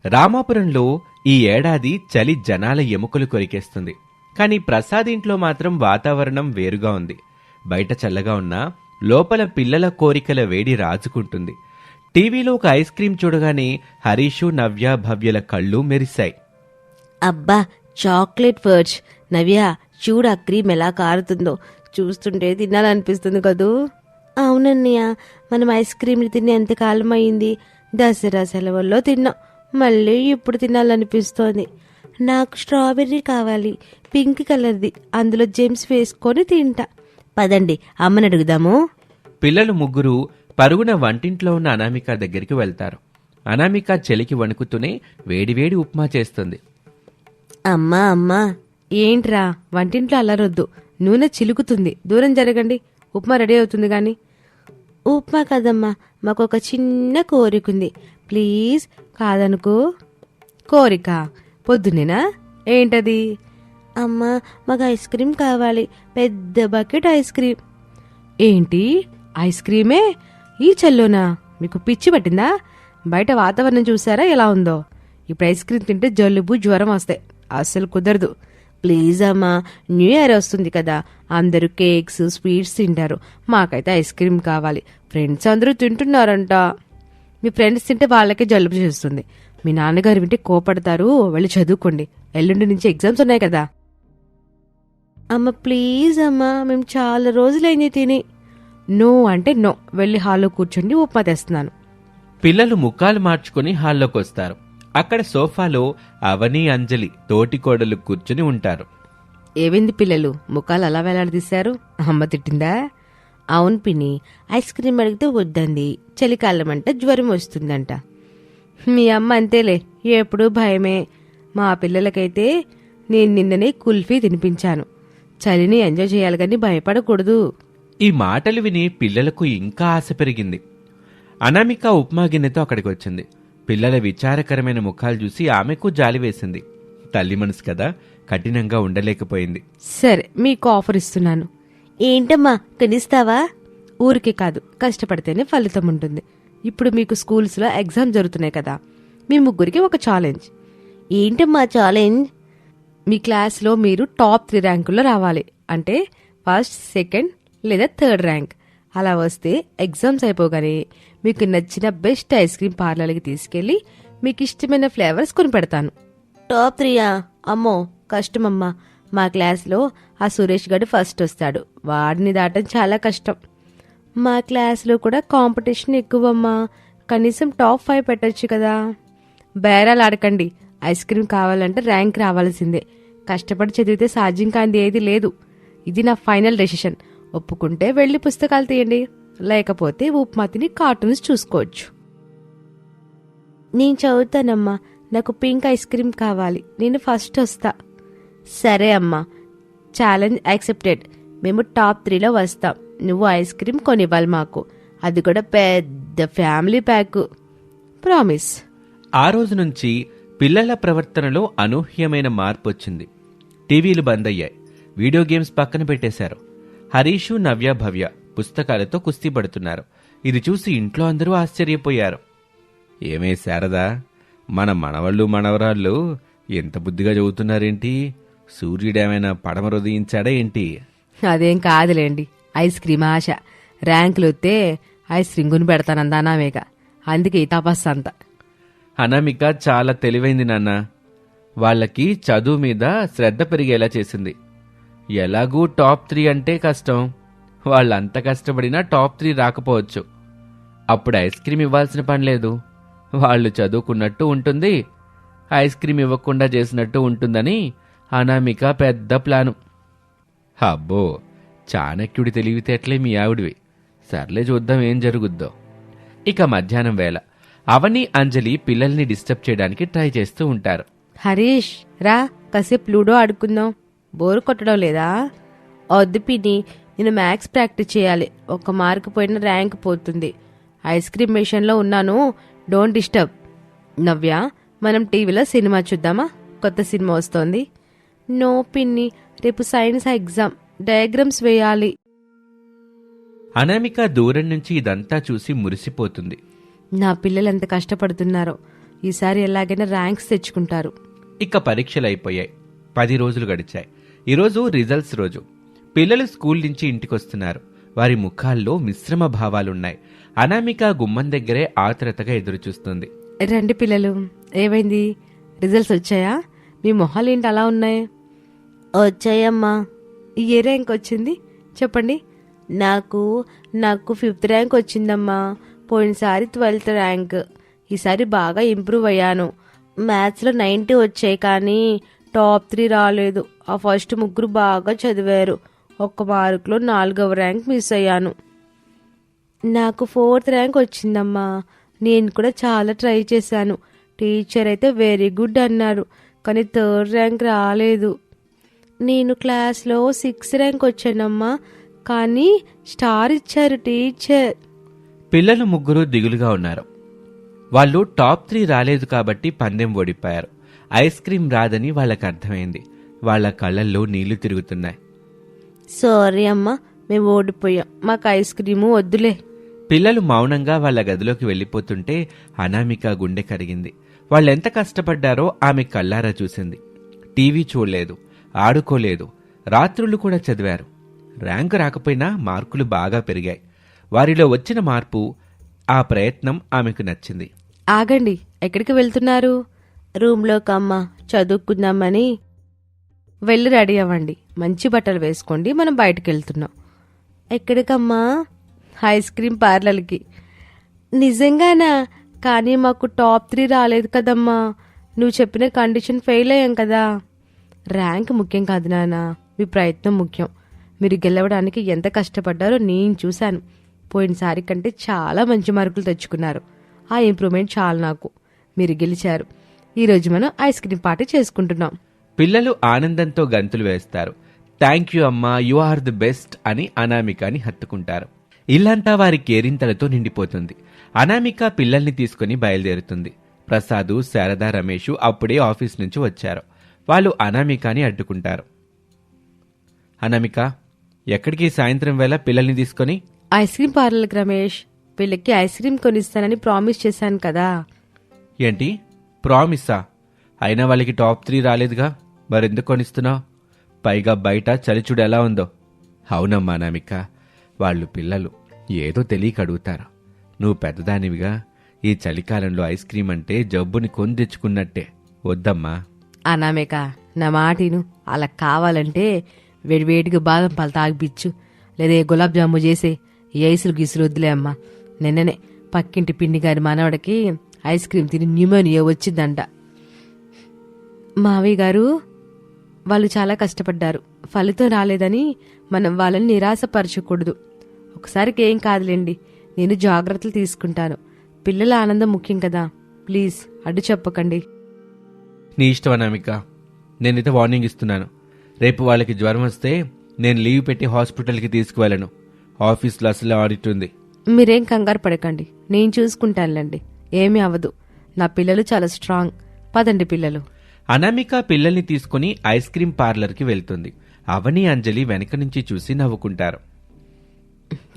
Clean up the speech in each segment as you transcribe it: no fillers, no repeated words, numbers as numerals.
రామాపురంలో ఈ ఏడాది చలి జనాల ఎముకలు కొరికేస్తుంది. కానీ ప్రసాద్ ఇంట్లో మాత్రం వాతావరణం వేరుగా ఉంది. బయట చల్లగా ఉన్నా లోపల పిల్లల కోరికల వేడి రాజుకుంటుంది. టీవీలో ఒక ఐస్ క్రీం చూడగానే హరీషు, నవ్య, భవ్యల కళ్ళు మెరిశాయి. అబ్బా, చాక్లెట్ ఫర్జ్! నవ్య, చూడు ఆ క్రీమ్ ఎలా కారుతుందో, చూస్తుంటే తినాలనిపిస్తుంది కదూ. అవునన్నయ్య, మనం ఐస్ క్రీమ్ని తిని ఎంతకాలం అయింది. దసరా సెలవుల్లో తిన్నాం, మళ్ళీ ఇప్పుడు తినాలనిపిస్తోంది. నాకు స్ట్రాబెర్రీ కావాలి, పింక్ కలర్ది, అందులో జెమ్స్ వేసుకొని తింటా. పదండి, అమ్మని అడుగుదాము. పిల్లలు ముగ్గురు పరుగున వంటింట్లో ఉన్న అనామిక దగ్గరికి వెళ్తారు. అనామిక చలికి వణుకుతూనే వేడివేడి ఉప్మా చేస్తుంది. అమ్మా అమ్మా, ఏంట్రా వంటింట్లో అల్లరొద్దు, నూనె చిలుకుతుంది, దూరం జరగండి, ఉప్మా రెడీ అవుతుంది. గాని ఉప్మా కదమ్మా, మాకు ఒక చిన్న కోరికుంది, ప్లీజ్ కాదనుకో. కోరిక? పొద్దునేనా? ఏంటది? అమ్మా, మాకు ఐస్ క్రీమ్ కావాలి, పెద్ద బకెట్ ఐస్ క్రీమ్. ఏంటి, ఐస్ క్రీమే ఈ చల్లోనా? మీకు పిచ్చి పట్టిందా? బయట వాతావరణం చూసారా ఎలా ఉందో? ఇప్పుడు ఐస్ క్రీమ్ తింటే జలుబు, జ్వరం వస్తాయి, అస్సలు కుదరదు. ప్లీజ్ అమ్మా, న్యూ ఇయర్ వస్తుంది కదా, అందరూ కేక్స్, స్వీట్స్ తింటారు, మాకైతే ఐస్ క్రీమ్ కావాలి. ఫ్రెండ్స్ అందరూ తింటున్నారంట. మీ ఫ్రెండ్స్ తింటే వాళ్ళకే జలుబు చేస్తుంది, మీ నాన్నగారు వింటే కోపడతారు. వెళ్ళి చదువుకోండి, ఎల్లుండి నుంచి ఎగ్జామ్స్ ఉన్నాయి కదా. అమ్మ ప్లీజ్ అమ్మా, మేము చాలా రోజులైంది తిని. నో అంటే నో, వెళ్ళి హాల్లో కూర్చోండి, ఉప్మా తెస్తున్నాను. పిల్లలు ముఖాలు మార్చుకుని హాల్లోకి వస్తారు. అక్కడ సోఫాలో అవని, అంజలి తోటికోడలు కూర్చుని ఉంటారు. ఏవింది పిల్లలు, ముఖాలు అలా వేలాడదీశారు? అమ్మ తిట్టిందా? అవును పిన్ని, ఐస్ క్రీమ్ అడిగితే వద్దంది, చలికాలం అంట జ్వరం వస్తుందంట. మీ అమ్మ అంతేలే, ఎప్పుడూ భయమే. మా పిల్లలకైతే నేను నిన్ననే కుల్ఫీ తినిపించాను. చలిని ఎంజాయ్ చేయాలి కానీ భయపడకూడదు. ఈ మాటలు విని పిల్లలకు ఇంకా ఆశ పెరిగింది. అనామిక ఉప్మా గిన్నెతో అక్కడికి వచ్చింది. పిల్లల విచారకరమైన ముఖాలు చూసి ఆమెకు జాలి వేసింది. తల్లి మనసు కదా, కఠినంగా ఉండలేకపోయింది. సరే, మీకు ఆఫర్ ఇస్తున్నాను. ఏంటమ్మా, కొనిస్తావా? ఊరికే కాదు, కష్టపడితేనే ఫలితం ఉంటుంది. ఇప్పుడు మీకు స్కూల్స్లో ఎగ్జామ్ జరుగుతున్నాయి కదా, మీ ముగ్గురికి ఒక ఛాలెంజ్. ఏంటమ్మా ఛాలెంజ్? మీ క్లాస్లో మీరు టాప్ 3 ర్యాంకుల్లో రావాలి. అంటే ఫస్ట్, సెకండ్ లేదా థర్డ్ ర్యాంక్. అలా వస్తే ఎగ్జామ్స్ అయిపోగానే మీకు నచ్చిన బెస్ట్ ఐస్ క్రీమ్ పార్లర్కి తీసుకెళ్లి మీకు ఇష్టమైన ఫ్లేవర్స్ కొని పెడతాను. టాప్ 3యా? అమ్మో కష్టమమ్మా, మా క్లాస్లో ఆ సురేష్ గడు ఫస్ట్ వస్తాడు, వాడిని దాటం చాలా కష్టం. మా క్లాస్లో కూడా కాంపిటీషన్ ఎక్కువమ్మా, కనీసం టాప్ 5 పెట్టచ్చు కదా. బేరాలు ఆడకండి, ఐస్ క్రీమ్ కావాలంటే ర్యాంక్ రావాల్సిందే. కష్టపడి చదివితే సాధ్యం కాంది ఏది లేదు. ఇది నా ఫైనల్ డెసిషన్. ఒప్పుకుంటే వెళ్ళి పుస్తకాలు తీయండి, లేకపోతే ఉప్మా తిని కార్టూన్స్ చూసుకోవచ్చు. నేను చదువుతానమ్మా, నాకు పింక్ ఐస్ క్రీమ్ కావాలి, నేను ఫస్ట్ వస్తా. సరే అమ్మా, ఛాలెంజ్ యాక్సెప్టెడ్. మేము టాప్ 3లో వస్తాం, నువ్వు ఐస్ క్రీమ్ కొనివ్వాలి మాకు, అది కూడా పెద్ద ఫ్యామిలీ ప్యాక్. ప్రామిస్. ఆ రోజు నుంచి పిల్లల ప్రవర్తనలో అనూహ్యమైన మార్పు వచ్చింది. టీవీలు బంద్ అయ్యాయి, వీడియో గేమ్స్ పక్కన పెట్టేశారు. హరీషు, నవ్య, భవ్య పుస్తకాలతో కుస్తీ పడుతున్నారు. ఇది చూసి ఇంట్లో అందరూ ఆశ్చర్యపోయారు. ఏమే శారదా, మన మనవళ్ళు మనవరాళ్ళు ఎంత బుద్ధిగా చదువుతున్నారేంటి? సూర్యుడేమైనా పడమరుదయించాడా ఏంటి? అదేం కాదులేండి, ఐస్ క్రీమ్ ఆశ. ర్యాంకులు వస్తే ఐస్ క్రీమ్ కొని పెడతానందానామేక, అందుకే ఈ తపస్సు అంతా. అనామిక చాలా తెలివైంది నాన్న. వాళ్ళకి చదువు మీద శ్రద్ధ పెరిగేలా చేసింది. ఎలాగూ టాప్ 3 అంటే కష్టం, వాళ్ళంత కష్టపడినా టాప్ 3 రాకపోవచ్చు. అప్పుడు ఐస్ క్రీమ్ ఇవ్వాల్సిన పని లేదు, వాళ్ళు చదువుకున్నట్టు ఉంటుంది, ఐస్ క్రీమ్ ఇవ్వకుండా చేసినట్టు ఉంటుందని అనామిక పెద్ద ప్లాను. అబ్బో, చాణక్యుడి తెలివితేటలే మీ ఆవిడివి. సర్లే, చూద్దాం ఏం జరుగుద్దో. ఇక మధ్యాహ్నం వేళ అవని, అంజలి పిల్లల్ని డిస్టర్బ్ చేయడానికి ట్రై చేస్తూ ఉంటారు. హరీష్ రా, కాసేపు లూడో ఆడుకుందాం. బోరు కొట్టడం లేదా? వద్దు పిన్ని, నేను మ్యాథ్స్ ప్రాక్టీస్ చేయాలి, 1 మార్కు పోయిన ర్యాంక్ పోతుంది. ఐస్ క్రీమ్ మిషన్లో ఉన్నాను, డోంట్ డిస్టర్బ్. నవ్య, మనం టీవీలో సినిమా చూద్దామా? కొత్త సినిమా వస్తోంది. నో పిన్ని, రేపు సైన్స్ ఎగ్జామ్, డయాగ్రామ్స్ వేయాలి. అనామిక దూరం నుంచి ఇదంతా చూసి మురిసిపోతుంది. నా పిల్లలు ఎంత కష్టపడుతున్నారో, ఈసారి ఎలాగైనా ర్యాంక్స్ తెచ్చుకుంటారు. ఇక పరీక్షలు అయిపోయాయి. 10 రోజులు గడిచాయి. ఈరోజు రిజల్ట్స్ రోజు. పిల్లలు స్కూల్ నుంచి ఇంటికొస్తున్నారు. వారి ముఖాల్లో మిశ్రమ భావాలున్నాయి. అనామిక గుమ్మం దగ్గరే ఆత్రతగా ఎదురుచూస్తుంది. రండి పిల్లలు, ఏమైంది? రిజల్ట్స్ వచ్చాయా? మీ మొహాలేంటి అలా ఉన్నాయి? వచ్చాయమ్మా. ఏ ర్యాంక్ వచ్చింది చెప్పండి. నాకు 5th ర్యాంక్ వచ్చిందమ్మా. పోయినసారి 12th ర్యాంక్. ఈసారి బాగా ఇంప్రూవ్ అయ్యాను. మ్యాథ్స్లో 90 వచ్చాయి, కానీ టాప్ 3 రాలేదు. ఆ ఫస్ట్ 3 బాగా చదివారు. 1 మార్కులో 4వ ర్యాంక్ మిస్ అయ్యాను. నాకు 4th ర్యాంక్ వచ్చిందమ్మా. నేను కూడా చాలా ట్రై చేశాను. టీచర్ అయితే వెరీ గుడ్ అన్నారు, కానీ 3rd ర్యాంక్ రాలేదు. నేను క్లాస్లో 6th ర్యాంక్ వచ్చానమ్మా, కానీ స్టార్ ఇచ్చారు టీచర్. పిల్లలు ముగ్గురు దిగులుగా ఉన్నారు. వాళ్ళు టాప్ 3 రాలేదు కాబట్టి పందెం ఓడిపోయారు. ఐస్ క్రీం రాదని వాళ్ళకి అర్థమైంది. వాళ్ళ కళ్ళల్లో నీళ్లు తిరుగుతున్నాయి. సారీ అమ్మా, మేము ఓడిపోయాం. మాకు ఐస్ క్రీము వద్దులే. పిల్లలు మౌనంగా వాళ్ళ గదిలోకి వెళ్ళిపోతుంటే అనామిక గుండె కరిగింది. వాళ్ళెంత కష్టపడ్డారో ఆమె కళ్ళారా చూసింది. టీవీ చూడలేదు, ఆడుకోలేదు, రాత్రులు కూడా చదివారు. ర్యాంకు రాకపోయినా మార్కులు బాగా పెరిగాయి. వారిలో వచ్చిన మార్పు, ఆ ప్రయత్నం ఆమెకు నచ్చింది. ఆగండి, ఎక్కడికి వెళ్తున్నారు? రూమ్లోకమ్మా, చదువుకుందామని. వెళ్ళి రెడీ అవ్వండి, మంచి బట్టలు వేసుకోండి, మనం బయటకు వెళ్తున్నాం. ఎక్కడికమ్మా? ఐస్ క్రీం పార్లర్కి. నిజంగానా? కానీ మాకు టాప్ 3 రాలేదు కదమ్మా. నువ్వు చెప్పిన కండిషన్ ఫెయిల్ అయ్యాం కదా. ర్యాంక్ ముఖ్యం కాదు నాన్న, మీ ప్రయత్నం ముఖ్యం. మీరు గెలవడానికి ఎంత కష్టపడ్డారో నేను చూశాను. పోయినసారి కంటే చాలా మంచి మార్కులు తెచ్చుకున్నారు. ఆ ఇంప్రూవ్మెంట్ చాలు నాకు. మీరు గెలిచారు. ఈరోజు మనం ఐస్ క్రీం పార్టీ చేసుకుంటున్నాం. పిల్లలు ఆనందంతో గంతులు వేస్తారు. థ్యాంక్ యూ అమ్మా, యు ఆర్ ది బెస్ట్ అని అనామికని హత్తుకుంటారు. ఇల్లంతా వారి కేరింతలతో నిండిపోతుంది. అనామిక పిల్లల్ని తీసుకుని బయలుదేరుతుంది. ప్రసాదు, శారద, రమేషు అప్పుడే ఆఫీస్ నుంచి వచ్చారు. వాళ్ళు అనామికని అడ్డుకుంటారు. అనామిక, ఎక్కడికి సాయంత్రం వేళ పిల్లల్ని తీసుకొని? ఐస్ క్రీం పార్లర్కి రమేష్. వీళ్ళకి ఐస్ క్రీం కొనిస్తానని ప్రామిస్ చేశాను కదా. ఏంటి ప్రామిసా? అయినా వాళ్ళకి టాప్ 3 రాలేదుగా, మరెందుకు కొనిస్తున్నావు? పైగా బయట చలిచుడు ఎలా ఉందో. అవునమ్మా అనామిక, వాళ్ళు పిల్లలు ఏదో తెలియక అడుగుతారు. నువ్వు పెద్దదానివిగా ఈ చలికాలంలో ఐస్ క్రీం అంటే జబ్బుని కొని తెచ్చుకున్నట్టే. వద్దమ్మా. అనామిక, నా మాటిను. అలా కావాలంటే వేడివేడిగా బాదం పాలు తాగిపిచ్చు, లేదా గులాబ్ జాము చేసే. ఈ ఐసులు గీసులు వద్దులే అమ్మా. నిన్ననే పక్కింటి పిండి గారి మనవడికి ఐస్ క్రీం తిని న్యూమోనియా వచ్చిందంట. మావయ్య గారు, వాళ్ళు చాలా కష్టపడ్డారు. ఫలితం రాలేదని మనం వాళ్ళని నిరాశపరచకూడదు. ఒకసారికి ఏం కాదులేండి, నేను జాగ్రత్తలు తీసుకుంటాను. పిల్లల ఆనందం ముఖ్యం కదా. ప్లీజ్ అడ్డు చెప్పకండి. నీ ఇష్టం అనామిక. నేనైతే వార్నింగ్ ఇస్తున్నాను. రేపు వాళ్ళకి జ్వరం వస్తే నేను లీవ్ పెట్టి హాస్పిటల్కి తీసుకువెళ్ళను. ఆఫీస్లో అసలు ఆడిట్ ఉంది. మీరేం కంగారు పడకండి, నేను చూసుకుంటానులేండి. ఏమీ అవ్వదు. నా పిల్లలు చాలా స్ట్రాంగ్. పదండి పిల్లలు. అనామిక పిల్లల్ని తీసుకుని ఐస్ క్రీం పార్లర్కి వెళ్తుంది. అవని, అంజలి వెనక నుంచి చూసి నవ్వుకుంటారు.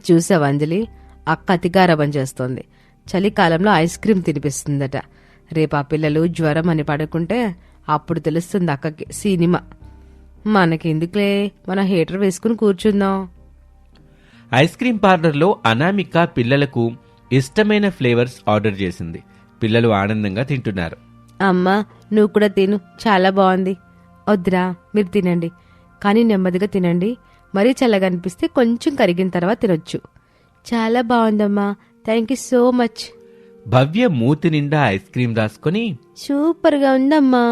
చూసావా అంజలి, అక్క అతిగారభం చేస్తోంది. చలికాలంలో ఐస్ క్రీం తినిపిస్తుందట. రేపు ఆ పిల్లలు జ్వరం అని పడుకుంటే అప్పుడు తెలుస్తుంది అక్కకి సినిమా. మనకెందుకులే, మన హీటర్ వేసుకుని కూర్చుందాం. ఐస్ క్రీం పార్లర్లో అనామిక పిల్లలకు ఇష్టమైన ఫ్లేవర్స్ ఆర్డర్ చేసింది. పిల్లలు ఆనందంగా తింటున్నారు. అమ్మా, నువ్వు కూడా తిను, చాలా బాగుంది. వద్దురా, మీరు తినండి, కానీ నెమ్మదిగా తినండి. మరీ చల్లగా అనిపిస్తే కొంచెం కరిగిన తర్వాత తినొచ్చు. చాలా బాగుందమ్మా, థ్యాంక్ యూ సో మచ్. భవ్య మూతి నిండా ఐస్ క్రీం రాసుకొని సూపర్గా ఉందమ్మా.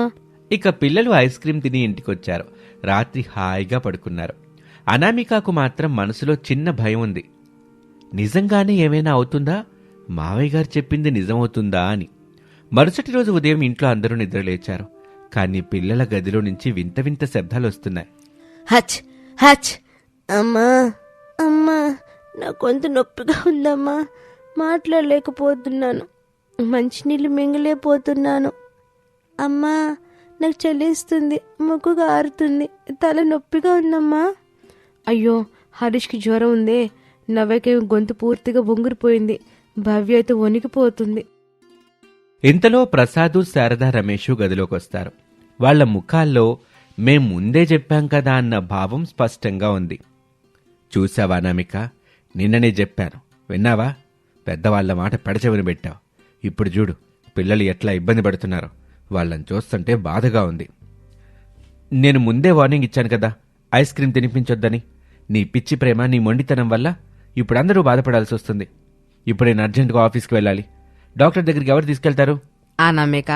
ఇక పిల్లలు ఐస్ క్రీం తిని ఇంటికొచ్చారు. రాత్రి హాయిగా పడుకున్నారు. అనామికకు మాత్రం మనసులో చిన్న భయం ఉంది. నిజంగానే ఏమైనా అవుతుందా? మావయ్య గారు చెప్పింది నిజమవుతుందా అని. మరుసటి రోజు ఉదయం ఇంట్లో అందరూ నిద్రలేచారు. కానీ పిల్లల గదిలో నుంచి వింత వింత శబ్దాలు వస్తున్నాయి. హచ్ హచ్. అమ్మా అమ్మా, నా గొంతు నొప్పిగా ఉందమ్మా. మాట్లాడలేకపోతున్నాను. మంచినీళ్ళు మింగలేకపోతున్నాను. అమ్మా, నాకు చలిస్తుంది, ముక్కు గారుతుంది, తల నొప్పిగా ఉందమ్మా. అయ్యో, హరీష్కి జ్వరం ఉందే. నవ్వకే గొంతు పూర్తిగా బొంగురిపోయింది. భవ్య అయితే వణికిపోతుంది. ఇంతలో ప్రసాదు, శారద, రమేషు గదిలోకొస్తారు. వాళ్ల ముఖాల్లో మేం ముందే చెప్పాం కదా అన్న భావం స్పష్టంగా ఉంది. చూశావా అనామిక, నిన్ననే చెప్పాను, విన్నావా? పెద్దవాళ్ల మాట పెడచెవిన పెట్టావు. ఇప్పుడు చూడు పిల్లలు ఎట్లా ఇబ్బంది పడుతున్నారో. వాళ్ళని చూస్తుంటే బాధగా ఉంది. నేను ముందే వార్నింగ్ ఇచ్చాను కదా ఐస్ క్రీం తినిపించొద్దని. నీ పిచ్చి ప్రేమ, నీ మొండితనం వల్ల ఇప్పుడు అందరూ బాధపడాల్సి వస్తుంది. ఇప్పుడు నేను అర్జెంటుగా ఆఫీస్కి వెళ్ళాలి. డాక్టర్ దగ్గరికి ఎవరు తీసుకెళ్తారు? నమ్మేక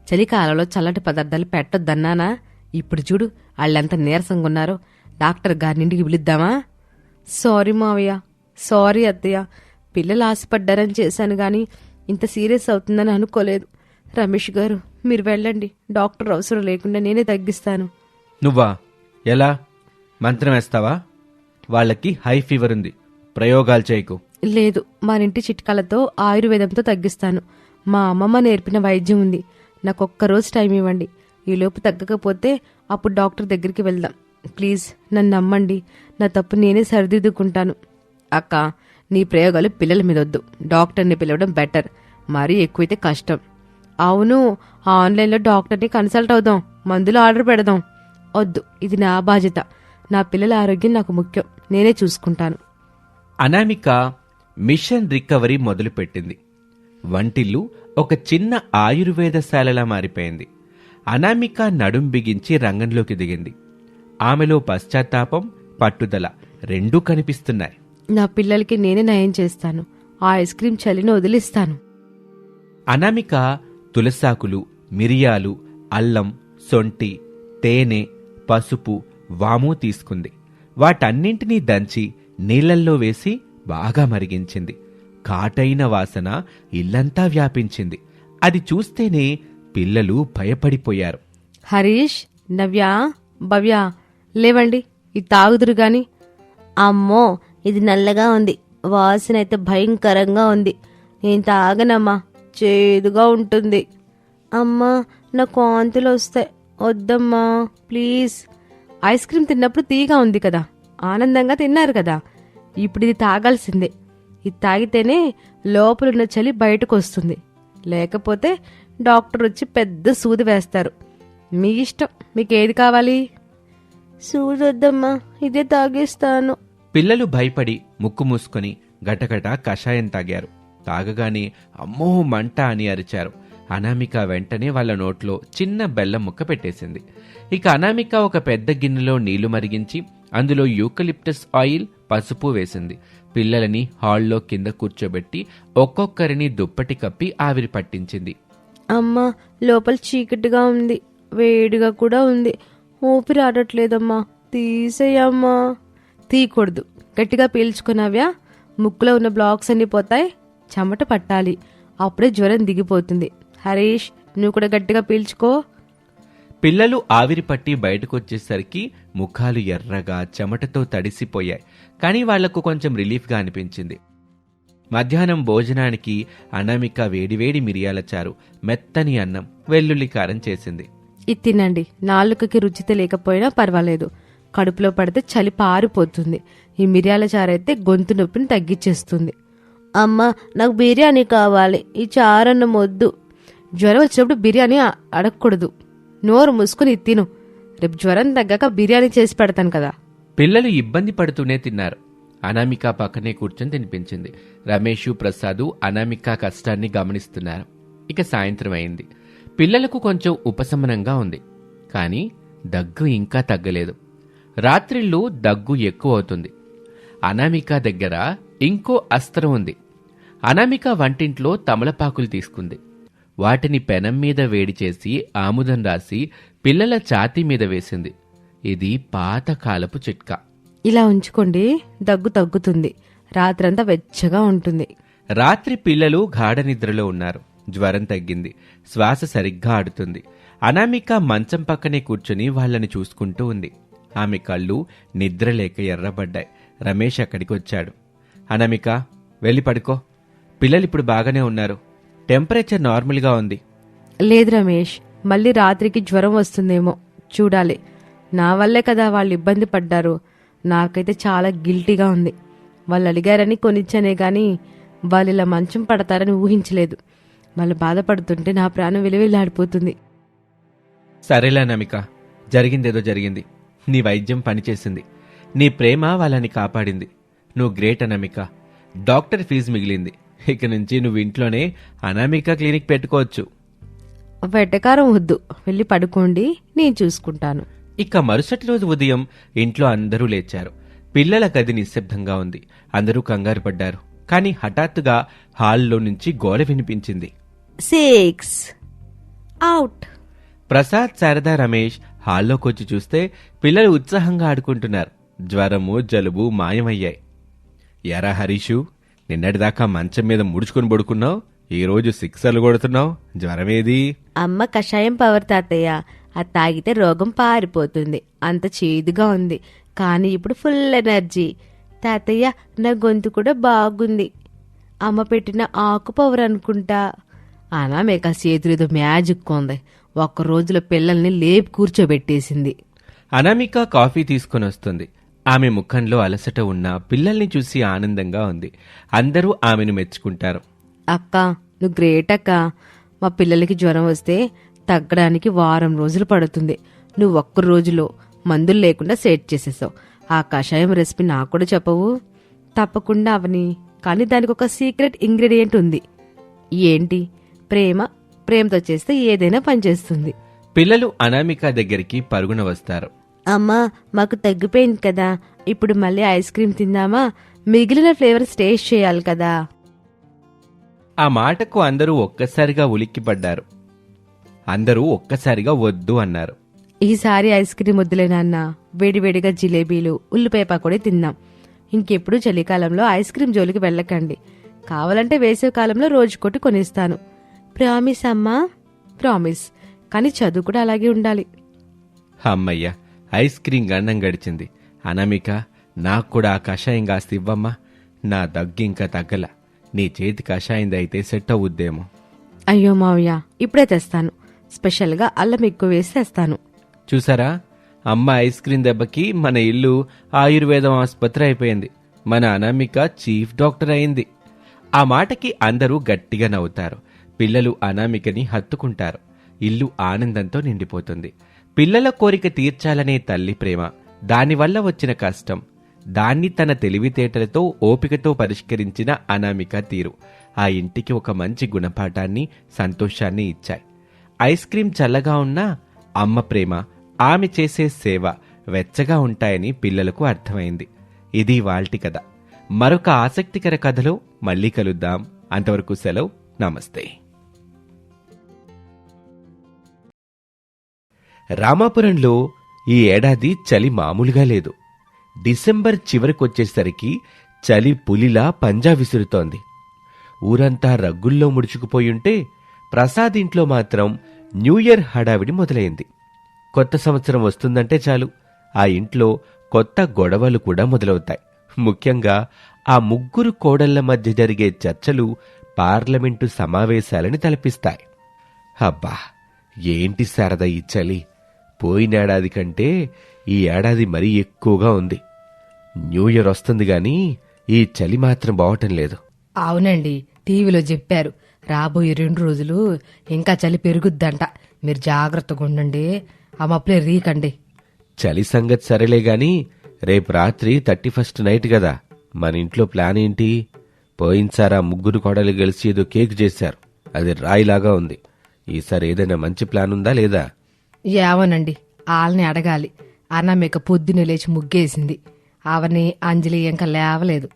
చలికాలంలో చల్లటి పదార్థాలు పెట్టొద్దన్నానా? ఇప్పుడు చూడు వాళ్ళెంత నీరసంగా ఉన్నారో. డాక్టర్ గారిని ఇంటికి పిలుద్దామా? సారీ మావయ్య, సారీ అత్తయ్య. పిల్లలు ఆశపడ్డారని చేశాను గాని ఇంత సీరియస్ అవుతుందని అనుకోలేదు. రమేష్ గారు మీరు వెళ్ళండి, డాక్టర్ అవసరం లేకుండా నేనే తగ్గిస్తాను. నువ్వా? ఎలా? మంత్రం వేస్తావా? వాళ్ళకి హై ఫీవర్ ఉంది, ప్రయోగాలు చేయకు. లేదు, మరింటి చిట్కాలతో ఆయుర్వేదంతో తగ్గిస్తాను. మా అమ్మమ్మ నేర్పిన వైద్యం ఉంది. నాకు ఒక్కరోజు టైం ఇవ్వండి. ఈలోపు తగ్గకపోతే అప్పుడు డాక్టర్ దగ్గరికి వెళ్దాం. ప్లీజ్ నన్ను నమ్మండి. నా తప్పు నేనే సరిదిద్దుకుంటాను. అక్క, నీ ప్రయోగాలు పిల్లల మీద వద్దు. డాక్టర్ని పిలవడం బెటర్. మరీ ఎక్కువైతే కష్టం. అవును, ఆన్లైన్లో డాక్టర్ని కన్సల్ట్ అవుదాం, మందులు ఆర్డర్ పెడదాం. వద్దు, ఇది నా బాధ్యత. నా పిల్లల ఆరోగ్యం నాకు ముఖ్యం. నేనే చూసుకుంటాను. అనామిక మిషన్ రికవరీ మొదలుపెట్టింది. వంటిల్లు ఒక చిన్న ఆయుర్వేదశాలలా మారిపోయింది. అనామిక నడుం బిగించి రంగంలోకి దిగింది. ఆమెలో పశ్చాత్తాపం, పట్టుదల రెండూ కనిపిస్తున్నాయి. నా పిల్లలకి నేనే నయం చేస్తాను. ఆ ఐస్ క్రీం చలిని వదిలిస్తాను. అనామిక తులసాకులు, మిరియాలు, అల్లం, సొంటి, తేనె, పసుపు, వాము తీసుకుంది. వాటన్నింటినీ దంచి నీళ్లల్లో వేసి బాగా మరిగించింది. ఘాటైన వాసన ఇల్లంతా వ్యాపించింది. అది చూస్తేనే పిల్లలు భయపడిపోయారు. హరీష్, నవ్య, భవ్య లేవండి, ఇది తాగుదురు గాని. అమ్మో, ఇది నల్లగా ఉంది, వాసన అయితే భయంకరంగా ఉంది. నేను తాగనమ్మా, చేదుగా ఉంటుంది. అమ్మా, నా కాంతులు వస్తాయి, వద్దమ్మా ప్లీజ్. ఐస్ క్రీం తిన్నప్పుడు తీగా ఉంది కదా, ఆనందంగా తిన్నారు కదా, ఇప్పుడు ఇది తాగాల్సిందే. ఇది తాగితేనే లోపలున్న చలి బయటకు వస్తుంది. లేకపోతే డాక్టర్ వచ్చి పెద్ద సూది వేస్తారు. మీ ఇష్టం, మీకేది కావాలి? సూది వద్దమ్మా, ఇదే తాగేస్తాను. పిల్లలు భయపడి ముక్కు మూసుకొని గటగట కషాయం తాగారు. తాగగానే అమ్మో మంట అని అరిచారు. అనామిక వెంటనే వాళ్ళ నోట్లో చిన్న బెల్లం ముక్క పెట్టేసింది. ఇక అనామిక ఒక పెద్ద గిన్నెలో నీళ్లు మరిగించి అందులో యూకలిప్టస్ ఆయిల్, పసుపు వేసింది. పిల్లలని హాల్లో కింద కూర్చోబెట్టి ఒక్కొక్కరిని దుప్పటి కప్పి ఆవిరి పట్టించింది. అమ్మా, లోపల చీకటిగా ఉంది, వేడిగా కూడా ఉంది, ఊపిరి ఆడట్లేదమ్మా, తీసేయమ్మా. తీయకూడదు, గట్టిగా పీల్చుకున్నావ్యా, ముక్కులో ఉన్న బ్లాక్స్ అన్ని పోతాయి. చెమట పట్టాలి, అప్పుడే జ్వరం దిగిపోతుంది. హరీష్, నువ్వు కూడా గట్టిగా పీల్చుకో. పిల్లలు ఆవిరి పట్టి బయటకొచ్చేసరికి ముఖాలు ఎర్రగా చెమటతో తడిసిపోయాయి. కానీ వాళ్లకు కొంచెం రిలీఫ్గా అనిపించింది. మధ్యాహ్నం భోజనానికి అనామిక వేడివేడి మిరియాల చారు, మెత్తని అన్నం, వెల్లుల్లి కారం చేసింది. ఇది తినండి, నాలుకకి రుచితే లేకపోయినా పర్వాలేదు. కడుపులో పడితే చలి పారిపోతుంది. ఈ మిరియాల చారైతే గొంతు నొప్పిని తగ్గించేస్తుంది. అమ్మా, నాకు బిర్యానీ కావాలి, ఈ చారన్నం వద్దు. జ్వరం వచ్చినప్పుడు బిర్యానీ అడగకూడదు. నోరు మూసుకుని తిను, రేపు జ్వరం తగ్గాక బిర్యానీ చేసి పెడతాను కదా. పిల్లలు ఇబ్బంది పడుతూనే తిన్నారు. అనామిక పక్కనే కూర్చొని తినిపించింది. రమేషు, ప్రసాదు అనామిక కష్టాన్ని గమనిస్తున్నారు. ఇక సాయంత్రం అయింది. పిల్లలకు కొంచెం ఉపశమనంగా ఉంది. కానీ దగ్గు ఇంకా తగ్గలేదు. రాత్రిళ్ళు దగ్గు ఎక్కువ అవుతుంది. అనామిక దగ్గర ఇంకో అస్త్రం ఉంది. అనామిక వంటింట్లో తమలపాకులు తీసుకుంది. వాటిని పెనం మీద వేడి చేసి ఆముదం రాసి పిల్లల ఛాతీ మీద వేసింది. ఇది పాతకాలపు చిట్కా. ఇలా ఉంచుకోండి, దగ్గు తగ్గుతుంది, రాత్రంతా వెచ్చగా ఉంటుంది. రాత్రి పిల్లలు గాఢ నిద్రలో ఉన్నారు. జ్వరం తగ్గింది, శ్వాస సరిగ్గా ఆడుతుంది. అనామిక మంచం పక్కనే కూర్చుని వాళ్లని చూసుకుంటూ ఉంది. ఆమె కళ్ళు నిద్రలేక ఎర్రబడ్డాయి. రమేష్ అక్కడికి వచ్చాడు. అనామిక, వెళ్ళి పడుకో, పిల్లలిప్పుడు బాగానే ఉన్నారు, టెంపరేచర్ నార్మల్గా ఉంది. లేదు రమేష్, మళ్ళీ రాత్రికి జ్వరం వస్తుందేమో చూడాలి. నా వల్లే కదా వాళ్ళు ఇబ్బంది పడ్డారు. నాకైతే చాలా గిల్టీగా ఉంది. వాళ్ళు అడిగారని కొనిచ్చానే గాని వాళ్ళు ఇలా మంచం పడతారని ఊహించలేదు. వాళ్ళు బాధపడుతుంటే నా ప్రాణం విలువిల్లాడిపోతుంది. సరేలే అనామిక, జరిగిందేదో జరిగింది. నీ వైద్యం పనిచేసింది. నీ ప్రేమ వాళ్ళని కాపాడింది. నువ్వు గ్రేట్ అనామిక. డాక్టర్ ఫీజు మిగిలింది. ఇక నుంచి నువ్వు ఇంట్లోనే అనామిక క్లినిక్ పెట్టుకోవచ్చు. వెటకారం వద్దు, వెళ్ళి పడుకోండి, నేను చూసుకుంటాను. ఇక మరుసటి రోజు ఉదయం ఇంట్లో అందరూ లేచారు. పిల్లల గది నిశ్శబ్దంగా ఉంది. అందరూ కంగారు పడ్డారు. కాని హఠాత్తుగా హాల్లో నుంచి గోల వినిపించింది. 6 అవుట్. ప్రసాద్, శారద, రమేష్ హాల్లోకొచ్చి చూస్తే పిల్లలు ఉత్సాహంగా ఆడుకుంటున్నారు. జ్వరము, జలుబు మాయమయ్యాయి. ఎరా హరీషు, నిన్నటిదాకా మంచం మీద ముడుచుకుని పడుకున్నావు, ఈరోజు సిక్సర్లు కొడుతున్నావు. జ్వరమేది? అమ్మ కషాయం పవర్ తాతయ్య, అది తాగితే రోగం పారిపోతుంది. అంత చేదుగా ఉంది, కానీ ఇప్పుడు ఫుల్ ఎనర్జీ. తాతయ్య, నా గొంతు కూడా బాగుంది. అమ్మ పెట్టిన ఆకు పవర్ అనుకుంటా. అనామిక చేతులేదో మ్యాజిక్ ఉంది. ఒక్క రోజులో పిల్లల్ని లేపి కూర్చోబెట్టేసింది. అనామిక కాఫీ తీసుకొని వస్తుంది. ఆమె ముఖంలో అలసట ఉన్నా పిల్లల్ని చూసి ఆనందంగా ఉంది. అందరూ ఆమెను మెచ్చుకుంటారు. అక్క, నువ్వు గ్రేట్ అక్క. మా పిల్లలకి జ్వరం వస్తే తగ్గడానికి వారం రోజులు పడుతుంది. నువ్వు ఒక్క రోజులో మందులు లేకుండా సెట్ చేసేసావు. ఆ కషాయం రెసిపీ నాకు కూడా చెప్పవు? తప్పకుండా అవని, కానీ దానికి ఒక సీక్రెట్ ఇంగ్రీడియంట్ ఉంది. ఏంటి? ప్రేమతో చేస్తే ఏదైనా పనిచేస్తుంది. పిల్లలు అనామిక దగ్గరికి పరుగున వస్తారు. అమ్మా, మాకు తగ్గిపోయింది కదా, ఇప్పుడు మళ్ళీ ఐస్ క్రీమ్ తిందామా? మిగిలిన ఫ్లేవర్స్ టేస్ట్ చేయాలి కదా. ఆ మాటకు అందరూ ఒక్కసారిగా ఉలిక్కిపడ్డారు. అందరూ ఒక్కసారిగా వద్దు అన్నారు. ఈసారి ఐస్ క్రీమ్ వద్దులే నాన్న. వేడివేడిగా జిలేబీలు, ఉల్లిపాయ పకోడీ తిందాం. ఇంకెప్పుడు చలికాలంలో ఐస్ క్రీమ్ జోలికి వెళ్ళకండి. కావాలంటే వేసవి కాలంలో రోజుకోటి కొనిస్తాను. ప్రామిస్ అమ్మా, ప్రామిస్. కానీ చదువు కూడా అలాగే ఉండాలి. అమ్మయ్య, ఐస్ క్రీం గండం గడిచింది. అనామిక, నాకు కూడా ఆ కషాయం కాస్త ఇవ్వమ్మా. నా దగ్గు ఇంకా తగ్గల. నీ చేతి కషాయంది అయితే సెట్ అవుద్దేమో. అయ్యో మావయ్య, ఇప్పుడే తెస్తాను. స్పెషల్గా అల్లం ఎక్కువ వేసి తెస్తాను. చూసారా, అమ్మ ఐస్ క్రీం దెబ్బకి మన ఇల్లు ఆయుర్వేదం ఆసుపత్రి అయిపోయింది. మన అనామిక చీఫ్ డాక్టర్ అయింది. ఆ మాటకి అందరూ గట్టిగా నవ్వుతారు. పిల్లలు అనామికని హత్తుకుంటారు. ఇల్లు ఆనందంతో నిండిపోతుంది. పిల్లల కోరిక తీర్చాలనే తల్లి ప్రేమ, దానివల్ల వచ్చిన కష్టం, దాన్ని తన తెలివితేటలతో ఓపికతో పరిష్కరించిన అనామిక తీరు ఆ ఇంటికి ఒక మంచి గుణపాఠాన్ని, సంతోషాన్ని ఇచ్చాయి. ఐస్ క్రీం చల్లగా ఉన్నా అమ్మ ప్రేమ, ఆమె చేసే సేవ వెచ్చగా ఉంటాయని పిల్లలకు అర్థమైంది. ఇది వాల్టి కథ. మరొక ఆసక్తికర కథలో మళ్ళీ కలుద్దాం. అంతవరకు సెలవు. నమస్తే. రామాపురంలో ఈ ఏడాది చలి మామూలుగా లేదు. డిసెంబర్ చివరికొచ్చేసరికి చలి పులిలా పంజా విసురుతోంది. ఊరంతా రగ్గుల్లో ముడుచుకుపోయుంటే ప్రసాద్ ఇంట్లో మాత్రం న్యూ ఇయర్ హడావిడి మొదలైంది. కొత్త సంవత్సరం వస్తుందంటే చాలు ఆ ఇంట్లో కొత్త గొడవలు కూడా మొదలవుతాయి. ముఖ్యంగా ఆ ముగ్గురు కోడళ్ల మధ్య జరిగే చర్చలు పార్లమెంటు సమావేశాలని తలపిస్తాయి. అబ్బా, ఏంటి శారద ఈ చలి! పోయినేడాది కంటే ఈ ఏడాది మరీ ఎక్కువగా ఉంది. న్యూ ఇయర్ వస్తుంది గాని ఈ చలి మాత్రం బావటం లేదు. అవునండి, టీవీలో చెప్పారు రాబోయే 2 రోజులు ఇంకా చలి పెరుగుద్దంట. మీరు జాగ్రత్తగా ఉండండి, ఆ మప్పులే రీకండి. చలి సంగతి సరేలే గాని రేపు రాత్రి 31st నైట్ కదా, మన ఇంట్లో ప్లాన్ ఏంటి? పోయినసారి ఆ ముగ్గురు కోడలు కలిసి ఏదో కేక్ చేశారు, అది రాయిలాగా ఉంది. ఈసారి ఏదైనా మంచి ప్లాన్ ఉందా లేదా? ఏమోనండి, వాళ్ళని అడగాలి. అనామిక పొద్దునే లేచి ముగ్గేసింది. అవని, అంజలి ఇంకా లేవలేదు.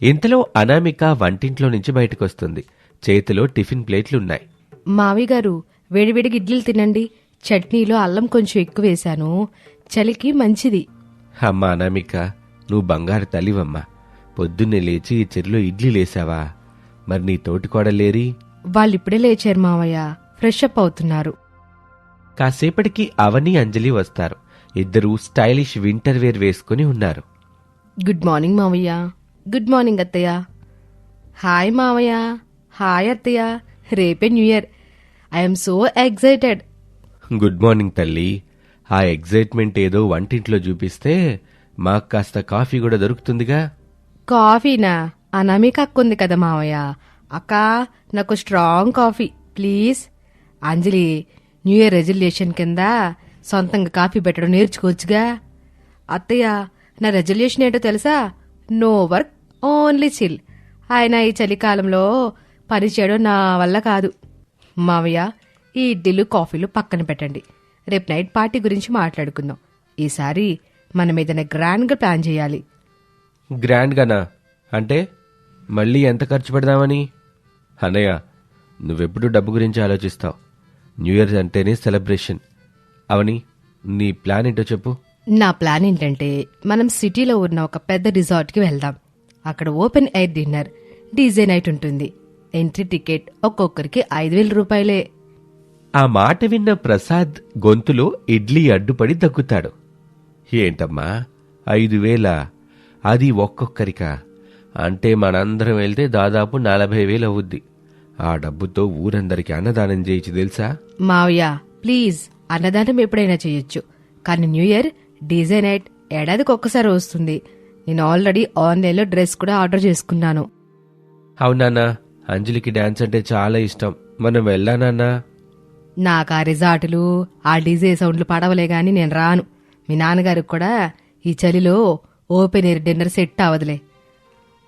ఇంతలో అనామిక వంటింట్లో నుంచి బయటకొస్తుంది. చేతిలో టిఫిన్ ప్లేట్లున్నాయి. మావి గారు, వేడివేడికి ఇడ్లీలు తినండి. చట్నీలో అల్లం కొంచెం ఎక్కువ వేశాను, చలికి మంచిది. అమ్మా అనామిక, నువ్వు బంగారు తల్లివమ్మా. పొద్దున్నే లేచి ఈ చెరులో ఇడ్లీ లేసావా? మరి నీ తోటికోడలేరి? వాళ్ళిప్పుడే లేచారు మావయ్య, ఫ్రెష్ అప్ అవుతున్నారు. కాసేపటికి అవని, అంజలి వస్తారు. ఇద్దరూ స్టైలిష్ వింటర్ వేర్ వేసుకుని ఉన్నారు. గుడ్ మార్నింగ్ మావయ్య. గుడ్ మార్నింగ్ అత్తయ్య. హాయ్ మావయ్య. హాయ్ అత్తయ్య. రేపే new year. I'm so excited. Good morning తల్లి. ఆ ఎగ్జైట్మెంట్ ఏదో వంటింట్లో చూపిస్తే మాకు కాస్త కాఫీ కూడా దొరుకుతుందిగా. కాఫీనా? అనామిక అక్కుంది కదా మావయ్య, అక్క నాకు strong coffee please. Anjali new year resolution కింద సొంతంగా కాఫీ పెట్టడం నేర్చుకోవచ్చుగా. అత్తయ్య నా రెజల్యూషన్ ఏంటో తెలుసా? No work only chill. ఆయన ఈ చలికాలంలో పని చేయడం నా వల్ల కాదు. మావయ్య ఈ ఇడ్లీలు కాఫీలు పక్కన పెట్టండి, రేపు నైట్ పార్టీ గురించి మాట్లాడుకుందాం. ఈసారి మనం ఏదైనా గ్రాండ్గా ప్లాన్ చేయాలి. గ్రాండ్గానా? అంటే మళ్ళీ ఎంత ఖర్చు పెడదామని? అన్నయ్య, నువ్వెప్పుడు డబ్బు గురించి ఆలోచిస్తావు. న్యూ ఇయర్ అంటేనే సెలబ్రేషన్. అవని, నీ ప్లాన్ ఏంటో చెప్పు. నా ప్లాన్ ఏంటంటే మనం సిటీలో ఉన్న ఒక పెద్ద రిసార్ట్కి వెళ్దాం. అక్కడ open air dinner, DJ night ఉంటుంది. ఎంట్రీ టికెట్ ఒక్కొక్కరికి 5,000 రూపాయలే. ఆ మాట విన్న ప్రసాద్ గొంతులో ఇడ్లీ అడ్డుపడి దగ్గుతాడు. ఏంటమ్మా 5,000? అది ఒక్కొక్కరికా? అంటే మనందరం వెళ్తే దాదాపు 40,000 అవుద్ది. ఆ డబ్బుతో ఊరందరికీ అన్నదానం చేయొచ్చు తెలుసా? మావయ్య ప్లీజ్, అన్నదానం ఎప్పుడైనా చేయొచ్చు, కానీ న్యూ ఇయర్ డీజే నైట్ ఏడాదికి ఒక్కసారి వస్తుంది. నేను ఆల్రెడీ ఆన్లైన్లో డ్రెస్ కూడా ఆర్డర్ చేసుకున్నాను. అవునాన్నా, అంజలికి డాన్స్ అంటే చాలా ఇష్టం. మనం వెళ్ళానన్నా? నాకు ఆ రిసార్టులు ఆ డీజే సౌండ్లు పడవలే గాని నేను రాను. మీ నాన్నగారికి కూడా ఈ చలిలో ఓపెన్ ఎయిర్ డిన్నర్ సెట్ అవదులే.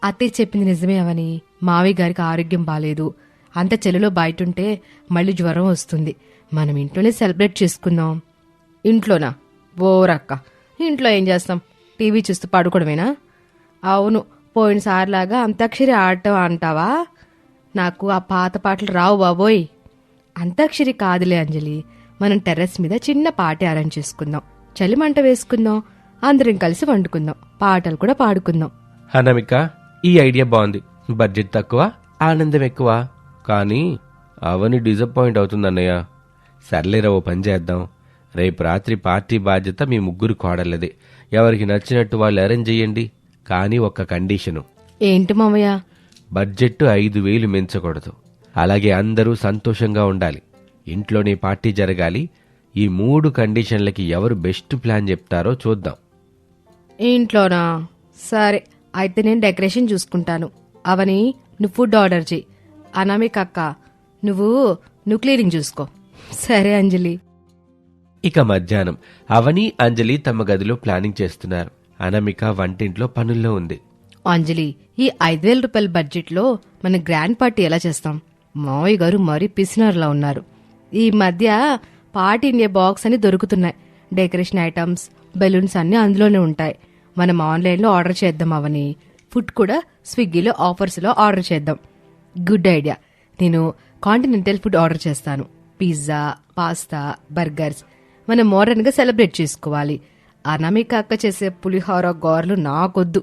అత్తయ్య చెప్పింది నిజమే అవని. మావయ్య గారికి ఆరోగ్యం బాలేదు. అంత చలిలో బయటుంటే మళ్ళీ జ్వరం వస్తుంది. మనం ఇంట్లోనే సెలబ్రేట్ చేసుకుందాం. ఇంట్లోనా? బోరక్క, ఇంట్లో ఏం చేస్తాం? టీవీ చూస్తూ పడుకోవడమేనా? అవును, పోయినసారిలాగా అంతాక్షరి ఆడటం అంటావా? నాకు ఆ పాత పాటలు రావు బాబోయ్. అంతాక్షరి కాదులే అంజలి, మనం టెర్రస్ మీద చిన్న పార్టీ అరేంజ్ చేసుకుందాం. చలిమంట వేసుకుందాం, అందరం కలిసి వండుకుందాం, పాటలు కూడా పాడుకుందాం. అనామిక, ఈ ఐడియా బాగుంది. బడ్జెట్ తక్కువ, ఆనందం ఎక్కువ. కానీ అవని డిసప్పాయింట్ అవుతుందన్నయ్య. సర్లేరా, ఓ పని చేద్దాం. రేపు రాత్రి పార్టీ బాధ్యత మీ ముగ్గురు కోడళ్ళదే. ఎవరికి నచ్చినట్టు వాళ్ళు అరేంజ్ చేయండి. కానీ ఒక్క కండిషను. ఏంటి మామయ్య? బడ్జెట్ 5,000 మించకూడదు. అలాగే అందరూ సంతోషంగా ఉండాలి. ఇంట్లోనే పార్టీ జరగాలి. ఈ 3 కండిషన్లకి ఎవరు బెస్ట్ ప్లాన్ చెప్తారో చూద్దాం. ఇంట్లోనా? సరే, అయితే నేను డెకరేషన్ చూసుకుంటాను. అవని నువ్వు ఫుడ్ ఆర్డర్ చేయి. అనామిక అక్క నువ్వు క్లీనింగ్ చూసుకో. సరే అంజలి. ఇక మధ్యాహ్నం అవని, అంజలి తమ గదిలో ప్లానింగ్ చేస్తున్నారు. అనామిక వంటింట్లో పనుల్లో ఉంది. అంజలి, ఈ 5,000 రూపాయల బడ్జెట్లో మన గ్రాండ్ పార్టీ ఎలా చేస్తాం? మావయ్య గారు మరీ పిసినారులా ఉన్నారు. ఈ మధ్య పార్టీ ఇండియా బాక్స్ అని దొరుకుతున్నాయి. డెకరేషన్ ఐటమ్స్, బెలూన్స్ అన్నీ అందులోనే ఉంటాయి. మనం ఆన్లైన్లో ఆర్డర్ చేద్దాం అవని. ఫుడ్ కూడా స్విగ్గీలో ఆఫర్స్లో ఆర్డర్ చేద్దాం. Good idea. నేను కాంటినెంటల్ ఫుడ్ ఆర్డర్ చేస్తాను. Pizza, pasta, burgers. మనం మోడర్న్గా సెలబ్రేట్ చేసుకోవాలి. అనామిక అక్క చేసే పులిహోర గోర్లు నాకొద్దు.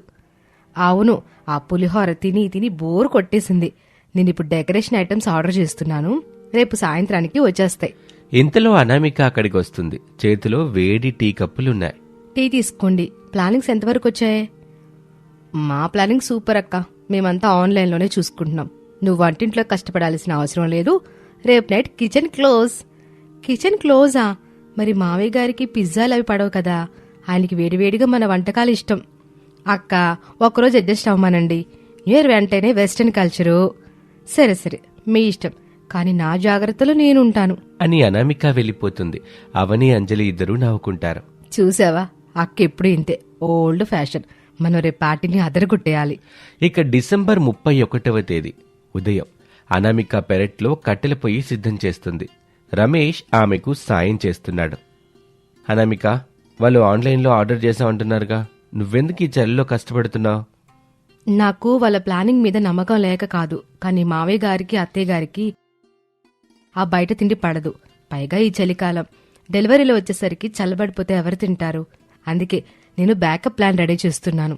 అవును, ఆ పులిహోర తిని తిని బోర్ కొట్టేసింది. నేను ఇప్పుడు డెకరేషన్ ఐటమ్స్ ఆర్డర్ చేస్తున్నాను. రేపు సాయంత్రానికి వచ్చేస్తాయి. ఇంతలో అనామిక అక్కడికి వస్తుంది. చేతిలో వేడి టీ కప్పులున్నాయి. టీ తీసుకోండి. ప్లానింగ్స్ ఎంతవరకు వచ్చాయి? మా ప్లానింగ్ సూపర్ అక్క. మేమంతా ఆన్లైన్లోనే చూసుకుంటున్నాం. నువ్వు వంటింట్లో కష్టపడాల్సిన అవసరం లేదు. రేపు నైట్ కిచెన్ క్లోజ్. కిచెన్ క్లోజా? మరి మావయ్య గారికి పిజ్జాలు అవి పడవు కదా. ఆయనకి వేడివేడిగా మన వంటకాలు ఇష్టం. అక్క ఒకరోజు అడ్జస్ట్ అవ్వమానండి. న్యూ ఇయర్ వెంటనే వెస్టర్న్ కల్చరు. సరే సరే, మీ ఇష్టం. కానీ నా జాగ్రత్తలో నేనుంటాను అని అనామిక వెళ్ళిపోతుంది. అవని, అంజలి ఇద్దరూ నవ్వుకుంటారు. చూసావా, అక్క ఎప్పుడు ఇంతే, ఓల్డ్ ఫ్యాషన్. మనం రేపు పార్టీని అదరగొట్టేయాలి. ఇక డిసెంబర్ 31వ తేదీ ఉదయం అనామిక పెరట్లో కట్టెల పొయ్యి సిద్ధం చేస్తుంది. రమేష్ ఆమెకు సాయం చేస్తున్నాడు. అనామిక, వాళ్ళు ఆన్లైన్లో ఆర్డర్ చేసామంటున్నారుగా, నువ్వెందుకు ఈ చలిలో కష్టపడుతున్నావు? నాకు వాళ్ళ ప్లానింగ్ మీద నమ్మకం లేక కాదు, కానీ మావయ్య గారికి అత్తయ్య గారికి ఆ బయట తిండి పడదు. పైగా ఈ చలికాలం డెలివరీలో వచ్చేసరికి చల్లబడిపోతే ఎవరు తింటారు? అందుకే నేను బ్యాకప్ ప్లాన్ రెడీ చేస్తున్నాను.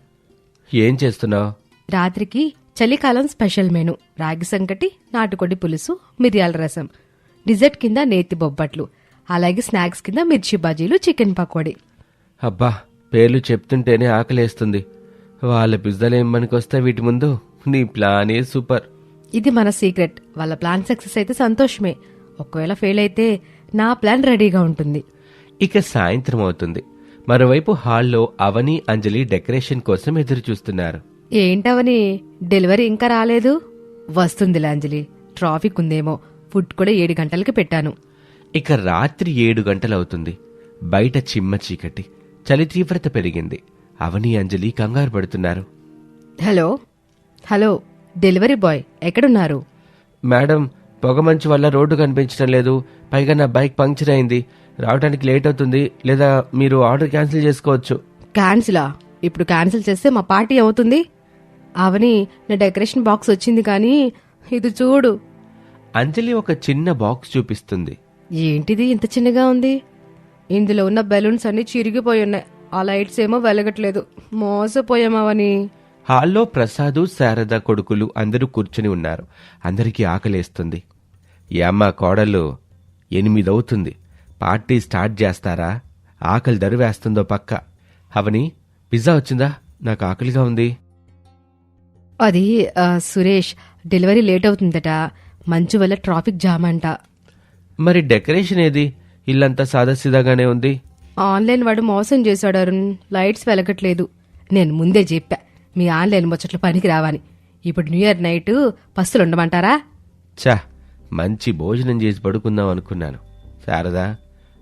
ఏం చేస్తున్నావు? రాత్రికి చలికాలం స్పెషల్ మెను: రాగి సంకటి, నాటుకోడి పులుసు, మిరియాల రసం. డిజర్ట్ కింద నేతి బొబ్బట్లు, అలాగే స్నాక్స్ కింద మిర్చి బజ్జీలు, చికెన్ పకోడీ. అబ్బా, పేర్లు చెప్తుంటేనే ఆకలేస్తుంది. వాళ్ళ పిజ్జాలు ఏం పనికొస్తే వీటి ముందు? నీ ప్లానే సూపర్. ఇది మన సీక్రెట్. వాళ్ళ ప్లాన్ సక్సెస్ అయితే సంతోషమే, ఒకవేళ ఫెయిల్ అయితే నా ప్లాన్ రెడీగా ఉంటుంది. ఇక సాయంత్రం అవుతుంది. మరోవైపు హాల్లో అవని, అంజలి డెకరేషన్ కోసం ఎదురు చూస్తున్నారు. ఏంటవని, డెలివరీ ఇంకా రాలేదు? వస్తుందిలే అంజలి, ట్రాఫిక్ ఉందేమో. ఫుడ్ కూడా 7 గంటలకి పెట్టాను. ఇక రాత్రి 7 గంటలవుతుంది. బయట చిమ్మ చీకటి, చలి తీవ్రత పెరిగింది. అవని అంజలి కంగారు పడుతున్నారు. హలో హలో, డెలివరీ బాయ్ ఎక్కడున్నారు? మేడం, పొగమంచు వల్ల రోడ్డు కనిపించడం లేదు. పైగా నా బైక్ పంక్చర్ అయింది. రావడానికి లేట్ అవుతుంది. లేదా మీరు ఆర్డర్ క్యాన్సిల్ చేసుకోవచ్చు. క్యాన్సిలా? ఇప్పుడు క్యాన్సిల్ చేస్తే మా పార్టీ అవుతుంది. అవని, నా డెకరేషన్ బాక్స్ వచ్చింది కానీ ఇది చూడు. అంజలి ఒక చిన్న బాక్స్ చూపిస్తుంది. ఏంటిది ఇంత చిన్నగా ఉంది? ఇందులో ఉన్న బెలూన్స్ అన్ని చిరిగిపోయి ఉన్నాయి. ఆ లైట్స్ ఏమో వెలగట్లేదు. మోసపోయామవని. హాల్లో ప్రసాదు, శారద కొడుకులు అందరూ కూర్చుని ఉన్నారు. అందరికీ ఆకలేస్తుంది. ఏమ్మా కోడళ్ళు, 8 అవుతుంది. పార్టీ స్టార్ట్ చేస్తారా? ఆకలి దరువేస్తుందో పక్క. అవని, పిజ్జా వచ్చిందా? నాకు ఆకలిగా ఉంది. అది సురేష్, డెలివరీ లేట్ అవుతుందట. మంచు వల్ల ట్రాఫిక్ జామ్ అంట. మరి డెకరేషన్ ఏది? ఇల్లంతా సాదాసీదాగానే ఉంది. ఆన్లైన్ వాడు మోసం చేశాడు అరుణ్. లైట్స్ వెలగట్లేదు. నేను ముందే చెప్పా మీ ఆన్లైన్ ముచ్చట్లు పనికి రావని. ఇప్పుడు న్యూ ఇయర్ నైట్ పస్తులు ఉండమంటారా? చా, మంచి భోజనం చేసి పడుకుందాం అనుకున్నాను. శారదా,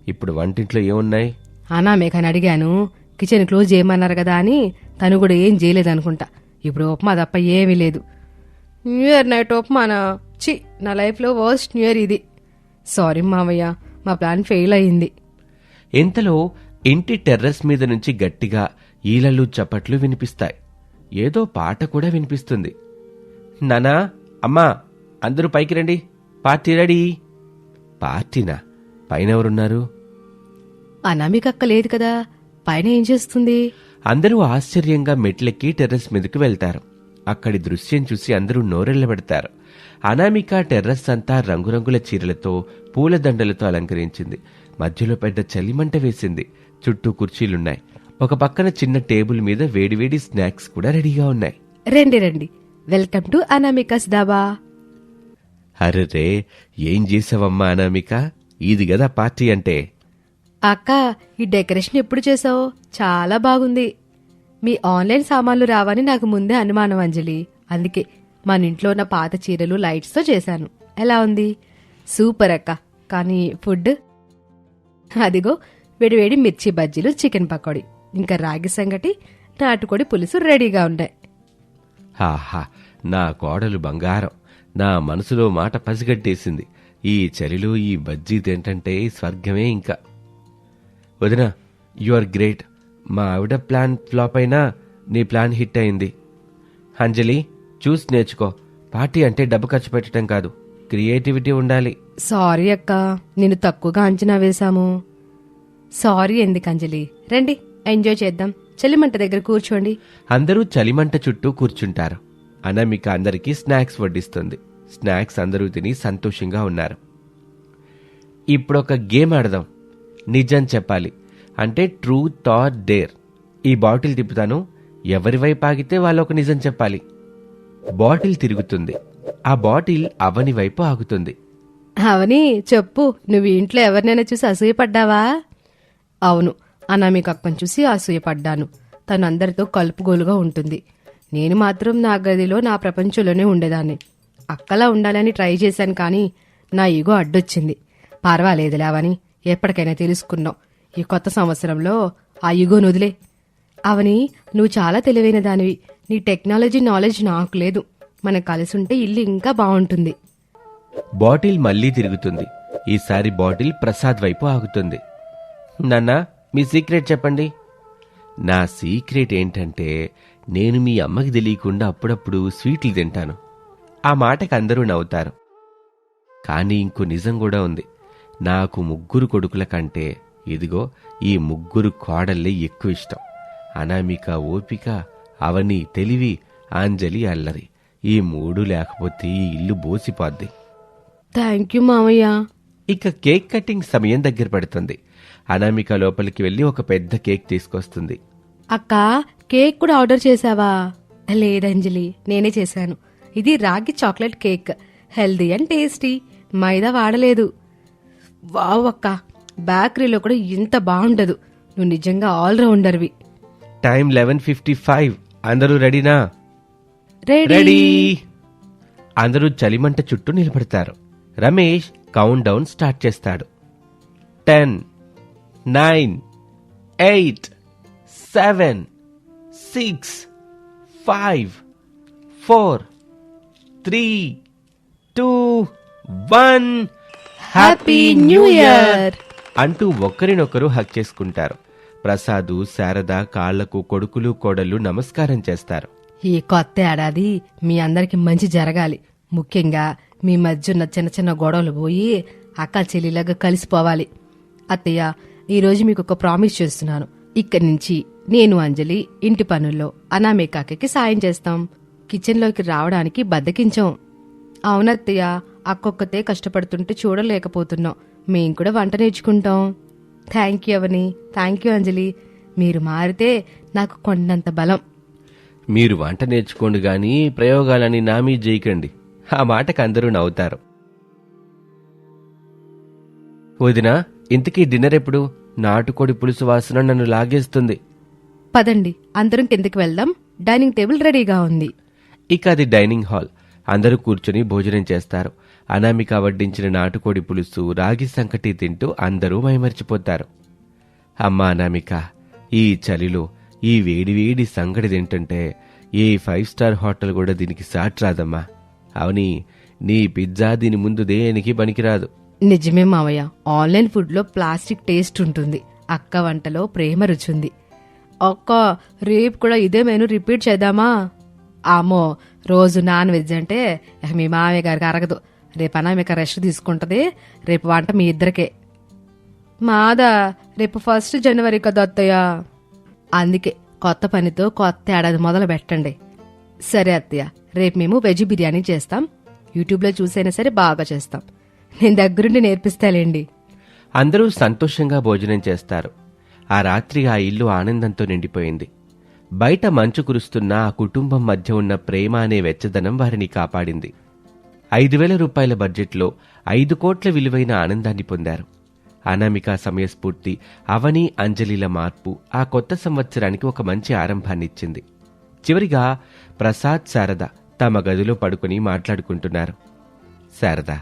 ఇప్పుడు వంటింట్లో ఏమున్నాయి? అనామేకని అడిగాను. కిచెన్ క్లోజ్ చేయమన్నారు కదా అని తను కూడా ఏం చేయలేదనుకుంటా. ఇప్పుడు ఉప్మా తప్ప ఏమీ లేదు. న్యూ ఇయర్ నైట్ ఉప్మానా? చి, నా లైఫ్లో వర్స్ట్ న్యూ ఇయర్ ఇది. సారీ మావయ్య, మా ప్లాన్ ఫెయిల్ అయింది. ఇంతలో ఇంటి టెర్రస్ మీద నుంచి గట్టిగా ఈలలు చప్పట్లు వినిపిస్తాయి. ఏదో పాట కూడా వినిపిస్తుంది. నానా, అమ్మా, అందరూ పైకి రండి, పార్టీ రెడీ. పార్టీనా? పైనెవరున్నారు? అనామికక్క లేదు కదా, పైన ఏం చేస్తుంది? అందరూ ఆశ్చర్యంగా మెట్లెక్కి టెర్రస్ మీదకి వెళ్తారు. అక్కడి దృశ్యం చూసి అందరూ నోరెళ్లబెడతారు. అనామిక టెర్రస్ అంతా రంగురంగుల చీరలతో, పూలదండలతో అలంకరించింది. మధ్యలో పెద్ద చలిమంట వేసింది. చుట్టూ కుర్చీలున్నాయి. ఒక పక్కన చిన్న టేబుల్ మీద వేడివేడి స్నాక్స్ కూడా రెడీగా ఉన్నాయి. రండి రండి, వెల్కమ్ టు అనామికాస్ దాబా. అరెరే, ఏం చేసావమ్మా అనామిక? ఇది గదా పార్టీ అంటే. అక్క, ఈ డెకరేషన్ ఎప్పుడు చేసావు? చాలా బాగుంది. మీ ఆన్లైన్ సామాన్లు రావని నాకు ముందే అనుమానం అంజలి. అందుకే మన ఇంట్లో ఉన్న పాత చీరలు లైట్స్తో చేశాను. ఎలా ఉంది? సూపర్ అక్క. కానీ ఫుడ్? అదిగో వేడివేడి మిర్చి బజ్జీలు, చికెన్ పకోడీ, ఇంకా రాగి సంగటి, నాటుకోడి పులుసు రెడీగా ఉన్నాయి. ఆహా, నా కోడలు బంగారం. నా మనసులో మాట పసిగట్టేసింది. ఈ చలిలో ఈ బజ్జీ తింటంటే స్వర్గమే. ఇంకా వదినా, యు ఆర్ గ్రేట్. మా ఆవిడ ప్లాన్ ఫ్లాప్ అయినా నీ ప్లాన్ హిట్ అయింది. అంజలి, చూసి నేర్చుకో. పార్టీ అంటే డబ్బు ఖర్చు పెట్టడం కాదు, క్రియేటివిటీ ఉండాలి. సారీ అక్క, నేను తక్కువగా అంచనా వేశాము. సారీ ఎందుకు అంజలి, రండి ఎంజాయ్ చేద్దాం. చలిమంట దగ్గర కూర్చోండి. అందరూ చలిమంట చుట్టూ కూర్చుంటారు. అనామిక అందరికీ స్నాక్స్ వడ్డిస్తుంది. స్నాక్స్ అందరూ తిని సంతోషంగా ఉన్నారు. ఇప్పుడొక గేమ్ ఆడదాం. నిజం చెప్పాలి, అంటే ట్రూత్ ఆర్ డేర్. ఈ బాటిల్ తిప్పుతాను. ఎవరి వైపు ఆగితే వాళ్ళొక నిజం చెప్పాలి. బాటిల్ తిరుగుతుంది. ఆ బాటిల్ అవని వైపు ఆగుతుంది. అవని, చెప్పు, నువ్వు ఇంట్లో ఎవరినైనా చూసి అసూయపడ్డావా? అవును, అనామిక అక్కను చూసి అసూయపడ్డాను. తను అందరితో కలుపుగోలుగా ఉంటుంది. నేను మాత్రం నా గదిలో, నా ప్రపంచంలోనే ఉండేదాన్ని. అక్కలా ఉండాలని ట్రై చేశాను కానీ నా ఈగో అడ్డొచ్చింది. పర్వాలేదులే అవని, ఎప్పటికైనా తెలుసుకున్నావు. ఈ కొత్త సంవత్సరంలో ఆ ఈగోను వదిలే. అవని, నువ్వు చాలా తెలివైన దానివి. నీ టెక్నాలజీ నాలెడ్జ్ నాకు లేదు. మనం కలిసి ఉంటే ఇల్లు ఇంకా బాగుంటుంది. బాటిల్ మళ్లీ తిరుగుతుంది. ఈసారి బాటిల్ ప్రసాద్ వైపు ఆగుతుంది. నాన్నా, మీ సీక్రెట్ చెప్పండి. నా సీక్రెట్ ఏంటంటే, నేను మీ అమ్మకి తెలియకుండా అప్పుడప్పుడు స్వీట్లు తింటాను. ఆ మాటకు అందరూ నవ్వుతారు. కానీ ఇంకో నిజం కూడా ఉంది. నాకు 3 కొడుకుల కంటే ఇదిగో ఈ 3 కోడళ్ళే ఎక్కువ ఇష్టం. అనామిక ఓపిక, అవని తెలివి, అంజలి అల్లరి. ఈ 3 లేకపోతే ఈ ఇల్లు బోసిపోద్ది. థ్యాంక్ యూ మామయ్య. ఇక కేక్ కటింగ్ సమయం దగ్గర పడుతుంది. అనామిక లోపలికి వెళ్లి ఒక పెద్ద కేక్ తీసుకొస్తుంది. అక్క, కేక్ కూడా ఆర్డర్ చేశావా? లేదంజలి, నేనే చేశాను. ఇది ragi chocolate cake, healthy and tasty, మైదా వాడలేదు. వావ్ అక్క, బేకరీలో కూడా ఇంత బాగుండదు. నువ్వు నిజంగా ఆల్రౌండర్వి. టైం 11:55. అందరూ రెడీనా? రెడీ. రెడీ. అందరూ చలిమంట చుట్టూ నిలబడతారు. రమేష్ కౌంట్ డౌన్ స్టార్ట్ చేస్తాడు. 10, 9, 8, 7, 6, 5, 4, 3, 2, 1 హ్యాపీ న్యూ ఇయర్ అంటూ ఒకరినొకరు హక్ చేసుకుంటారు. ప్రసాదు, శారద కాళ్లకు కొడుకులు కోడళ్ళు నమస్కారం చేస్తారు. ఈ కొత్త ఏడాది మీ అందరికి మంచి జరగాలి. ముఖ్యంగా మీ మధ్య ఉన్న చిన్న చిన్న గొడవలు పోయి అక్క చెల్లిలాగా కలిసిపోవాలి. అత్తయ్య, ఈరోజు మీకు ఒక ప్రామిస్ చేస్తున్నాను. ఇక్కడి నుంచి నేను అంజలి ఇంటి పనుల్లో అనామికకి సాయం చేస్తాం. కిచెన్లోకి రావడానికి బద్దకించాం. అవునత్తయ్య, అక్కొక్కతే కష్టపడుతుంటే చూడలేకపోతున్నాం. మేం కూడా వంట నేర్చుకుంటాం. Thank you Avani, thank you Anjali. మీరు మారితే నాకు కొండంత బలం. మీరు వంట నేర్చుకోండి గాని ప్రయోగాలని నామీ చేయకండి. ఆ మాటకు అందరూ నవ్వుతారు. వదినా, ఇంతకీ డిన్నర్ ఎప్పుడు? నాటుకోడి పులుసు వాసన నన్ను లాగేస్తుంది. పదండి, అందరం కిందకి వెళ్దాం. డైనింగ్ టేబుల్ రెడీగా ఉంది. ఇక అది డైనింగ్ హాల్. అందరూ కూర్చుని భోజనం చేస్తారు. అనామిక వడ్డించిన నాటుకోడి పులుసు, రాగి సంకటి తింటూ అందరూ మైమర్చిపోతారు. అమ్మా అనామిక, ఈ చలిలో ఈ వేడివేడి సంగటి తింటుంటే ఏ 5 స్టార్ హోటల్ కూడా దీనికి సాటి రాదమ్మా. అవుని, నీ పిజ్జా దీని ముందు దేనికి పనికిరాదు. నిజమే మావయ్య, ఆన్లైన్ ఫుడ్ లో ప్లాస్టిక్ టేస్ట్ ఉంటుంది. అక్క వంటలో ప్రేమ రుచుంది. అక్క, రేపు కూడా ఇదే మెనూ రిపీట్ చేద్దామా? ఆమో, రోజు నాన్ వెజ్ అంటే ఇక మీ మావయ్య గారికి అరగదు. రేపు అనామిక రెస్ట్ తీసుకుంటది. రేపు వంట మీ ఇద్దరికే. మాదా, రేపు 1 జనవరి కదా అత్తయ్య. అందుకే కొత్త పనితో కొత్త ఏడాది మొదలు పెట్టండి. సరే అత్తయ్య, రేపు మేము వెజ్ బిర్యానీ చేస్తాం. యూట్యూబ్లో చూసైనా సరే బాగా చేస్తాం. నేను దగ్గరుండి నేర్పిస్తాలేండి. అందరూ సంతోషంగా భోజనం చేస్తారు. ఆ రాత్రి ఆ ఇల్లు ఆనందంతో నిండిపోయింది. బయట మంచు కురుస్తున్న ఆ కుటుంబం మధ్య ఉన్న ప్రేమ అనే వెచ్చదనం వారిని కాపాడింది. 5,000 రూపాయల బడ్జెట్లో 5 కోట్ల విలువైన ఆనందాన్ని పొందారు. అనామిక సమయస్ఫూర్తి, అవని, అంజలిల మార్పు ఆ కొత్త సంవత్సరానికి ఒక మంచి ఆరంభాన్నిచ్చింది. చివరిగా ప్రసాద్, శారద తమ గదిలో పడుకుని మాట్లాడుకుంటున్నారు. శారద,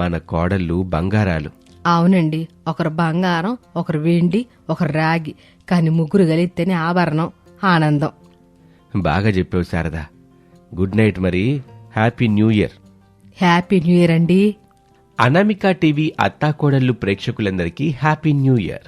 మన కోడళ్ళు బంగారాలు. అవునండి, ఒకరు బంగారం, ఒకరు వెండి, ఒకరు రాగి, కానీ ముగ్గురు కలిస్తేనే ఆభరణం, ఆనందం. బాగా చెప్పావు శారద. Good night. మరి happy new year. Happy new year అండి. అనామిక టీవీ అత్తాకోడళ్ళు ప్రేక్షకులందరికీ హ్యాపీ న్యూ ఇయర్.